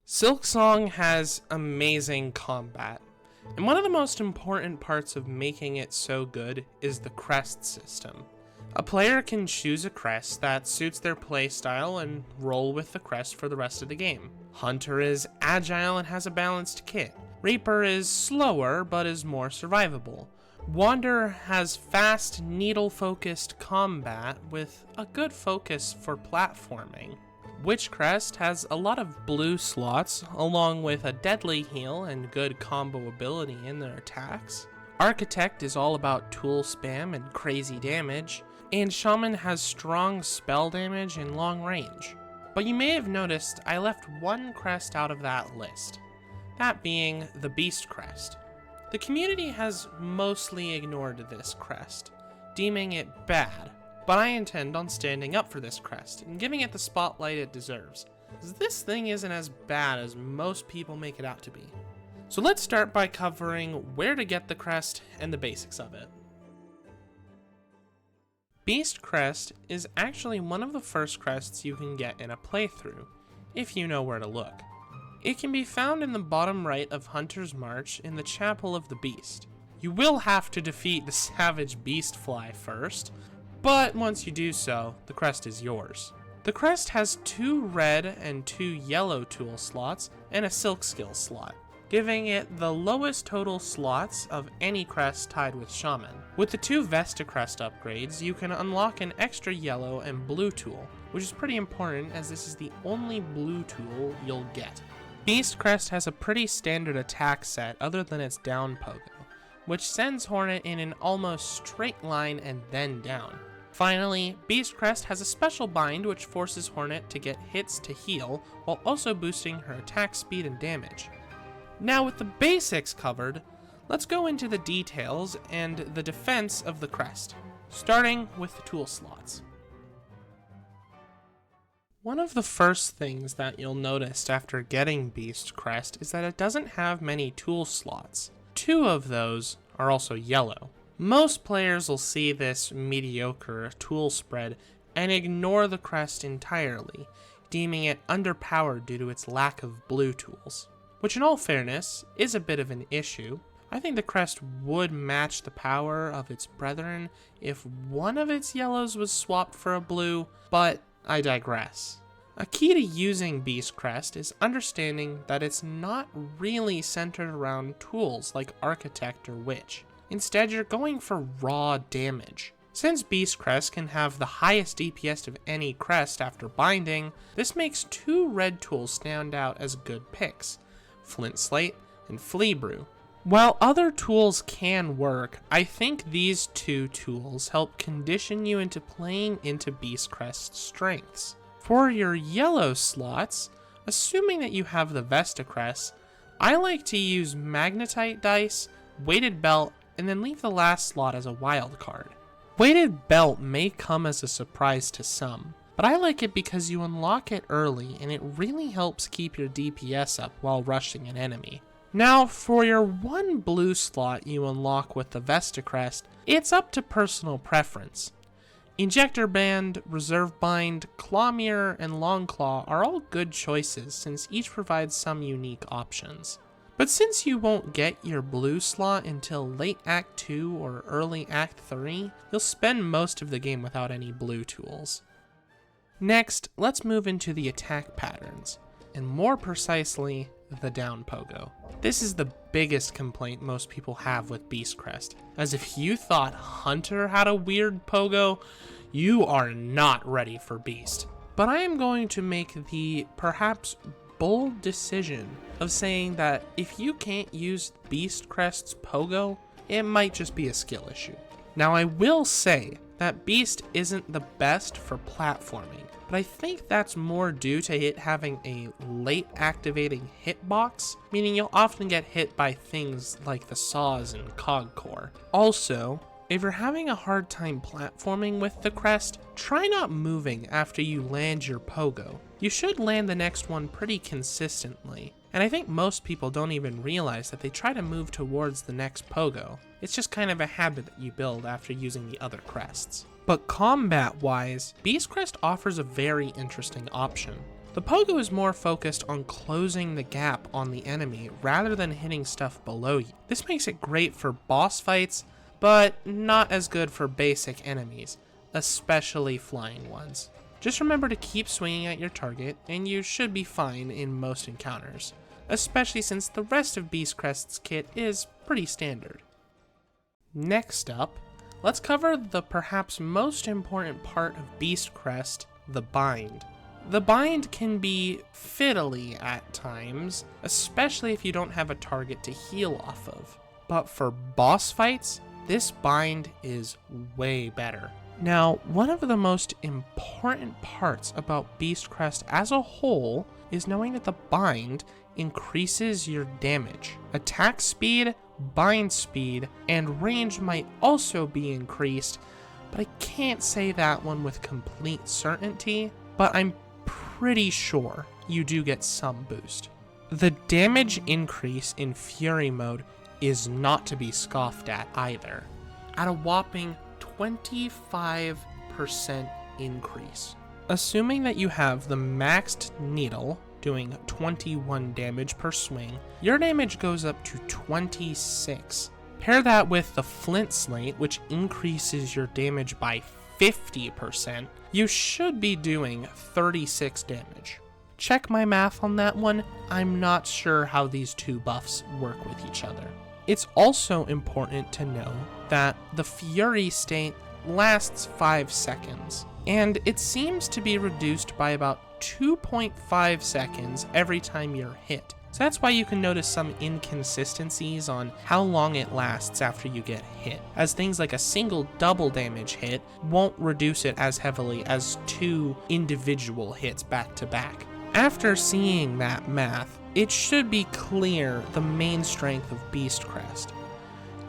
Silksong has amazing combat, and one of the most important parts of making it so good is the Crest system. A player can choose a crest that suits their playstyle and roll with the crest for the rest of the game. Hunter is agile and has a balanced kit. Reaper is slower but is more survivable. Wanderer has fast, needle-focused combat with a good focus for platforming. Witch Crest has a lot of blue slots, along with a deadly heal and good combo ability in their attacks. Architect is all about tool spam and crazy damage, and Shaman has strong spell damage and long range. But you may have noticed I left one crest out of that list, that being the Beast Crest. The community has mostly ignored this crest, deeming it bad. But I intend on standing up for this crest and giving it the spotlight it deserves. This thing isn't as bad as most people make it out to be. So let's start by covering where to get the crest and the basics of it. Beast Crest is actually one of the first crests you can get in a playthrough, if you know where to look. It can be found in the bottom right of Hunter's March in the Chapel of the Beast. You will have to defeat the savage Beastfly first, but once you do so, the crest is yours. The crest has 2 red and 2 yellow tool slots and a silk skill slot, giving it the lowest total slots of any crest tied with Shaman. With the 2 Vesta Crest upgrades, you can unlock an extra yellow and blue tool, which is pretty important as this is the only blue tool you'll get. Beast Crest has a pretty standard attack set other than its down pogo, which sends Hornet in an almost straight line and then down. Finally, Beast Crest has a special bind which forces Hornet to get hits to heal while also boosting her attack speed and damage. Now with the basics covered, let's go into the details and the defense of the crest, starting with the tool slots. One of the first things that you'll notice after getting Beast Crest is that it doesn't have many tool slots. 2 of those are also yellow. Most players will see this mediocre tool spread and ignore the crest entirely, deeming it underpowered due to its lack of blue tools. Which in all fairness, is a bit of an issue. I think the crest would match the power of its brethren if one of its yellows was swapped for a blue, but I digress. A key to using Beast Crest is understanding that it's not really centered around tools like Architect or Witch. Instead, you're going for raw damage. Since Beast Crest can have the highest DPS of any crest after binding, this makes 2 red tools stand out as good picks, Flint Slate and Flea Brew. While other tools can work, I think these 2 tools help condition you into playing into Beast Crest's strengths. For your yellow slots, assuming that you have the Vesta Crest, I like to use Magnetite Dice, Weighted Belt, and then leave the last slot as a wild card. Weighted Belt may come as a surprise to some, but I like it because you unlock it early and it really helps keep your DPS up while rushing an enemy. Now, for your 1 blue slot you unlock with the Vesta Crest, it's up to personal preference. Injector Band, Reserve Bind, Claw Mirror, and Long Claw are all good choices since each provides some unique options. But since you won't get your blue slot until late Act 2 or early Act 3, you'll spend most of the game without any blue tools. Next, let's move into the attack patterns, and more precisely, the down pogo. This is the biggest complaint most people have with Beast Crest, as if you thought Hunter had a weird pogo, you are not ready for Beast. But I am going to make the perhaps bold decision of saying that if you can't use Beast Crest's pogo, it might just be a skill issue. Now I will say that Beast isn't the best for platforming, but I think that's more due to it having a late activating hitbox, meaning you'll often get hit by things like the saws and cog core. Also, if you're having a hard time platforming with the crest, try not moving after you land your pogo. You should land the next one pretty consistently, and I think most people don't even realize that they try to move towards the next pogo. It's just kind of a habit that you build after using the other crests. But combat-wise, Beast Crest offers a very interesting option. The Pogo is more focused on closing the gap on the enemy rather than hitting stuff below you. This makes it great for boss fights, but not as good for basic enemies, especially flying ones. Just remember to keep swinging at your target, and you should be fine in most encounters, especially since the rest of Beast Crest's kit is pretty standard. Next up, let's cover the perhaps most important part of Beast Crest, the bind. The bind can be fiddly at times, especially if you don't have a target to heal off of. But for boss fights, this bind is way better. Now, one of the most important parts about Beast Crest as a whole is knowing that the bind increases your damage. Attack speed, bind speed, and range might also be increased, but I can't say that one with complete certainty, but I'm pretty sure you do get some boost. The damage increase in Fury mode is not to be scoffed at either, at a whopping 25% increase. Assuming that you have the maxed needle doing 21 damage per swing, your damage goes up to 26. Pair that with the flint slate, which increases your damage by 50%, you should be doing 36 damage. Check my math on that one, I'm not sure how these two buffs work with each other. It's also important to know that the Fury state lasts 5 seconds, and it seems to be reduced by about 2.5 seconds every time you're hit. So that's why you can notice some inconsistencies on how long it lasts after you get hit, as things like a single double damage hit won't reduce it as heavily as 2 individual hits back to back. After seeing that math, it should be clear the main strength of Beast Crest.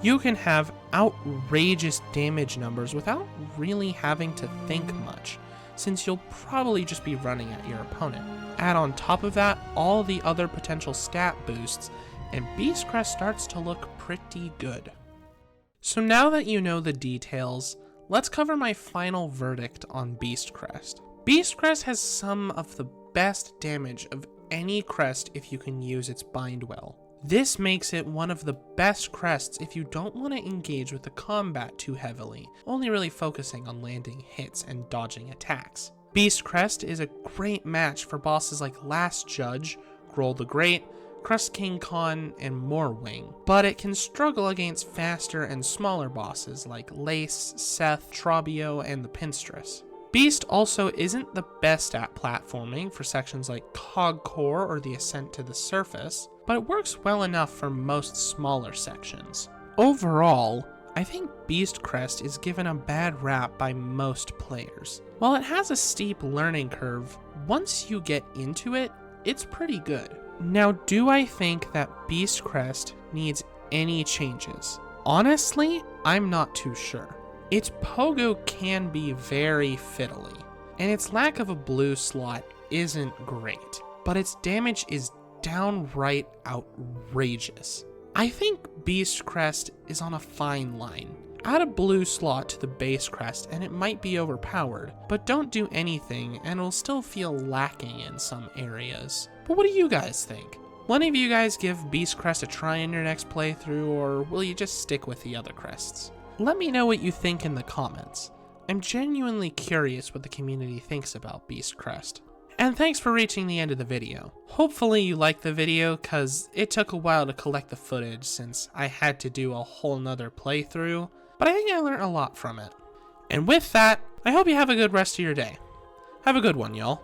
You can have outrageous damage numbers without really having to think much, since you'll probably just be running at your opponent. Add on top of that all the other potential stat boosts, and Beast Crest starts to look pretty good. So now that you know the details, let's cover my final verdict on Beast Crest. Beast Crest has some of the best damage of any crest if you can use its bind well. This makes it one of the best crests if you don't want to engage with the combat too heavily, only really focusing on landing hits and dodging attacks. Beast Crest is a great match for bosses like Last Judge, Grohl the Great, Crest King Khan, and Morwing, but it can struggle against faster and smaller bosses like Lace, Seth, Trobio, and the Pinstress. Beast also isn't the best at platforming for sections like Cog Core or the Ascent to the Surface, but it works well enough for most smaller sections. Overall, I think Beast Crest is given a bad rap by most players. While it has a steep learning curve, once you get into it, it's pretty good. Now, do I think that Beast Crest needs any changes? Honestly, I'm not too sure. Its pogo can be very fiddly, and its lack of a blue slot isn't great, but its damage is downright outrageous. I think Beast Crest is on a fine line. Add a blue slot to the base crest and it might be overpowered, but don't do anything and it'll still feel lacking in some areas. But what do you guys think? Will any of you guys give Beast Crest a try in your next playthrough, or will you just stick with the other crests? Let me know what you think in the comments. I'm genuinely curious what the community thinks about Beast Crest. And thanks for reaching the end of the video. Hopefully you liked the video, cause it took a while to collect the footage since I had to do a whole nother playthrough, but I think I learned a lot from it. And with that, I hope you have a good rest of your day. Have a good one, y'all.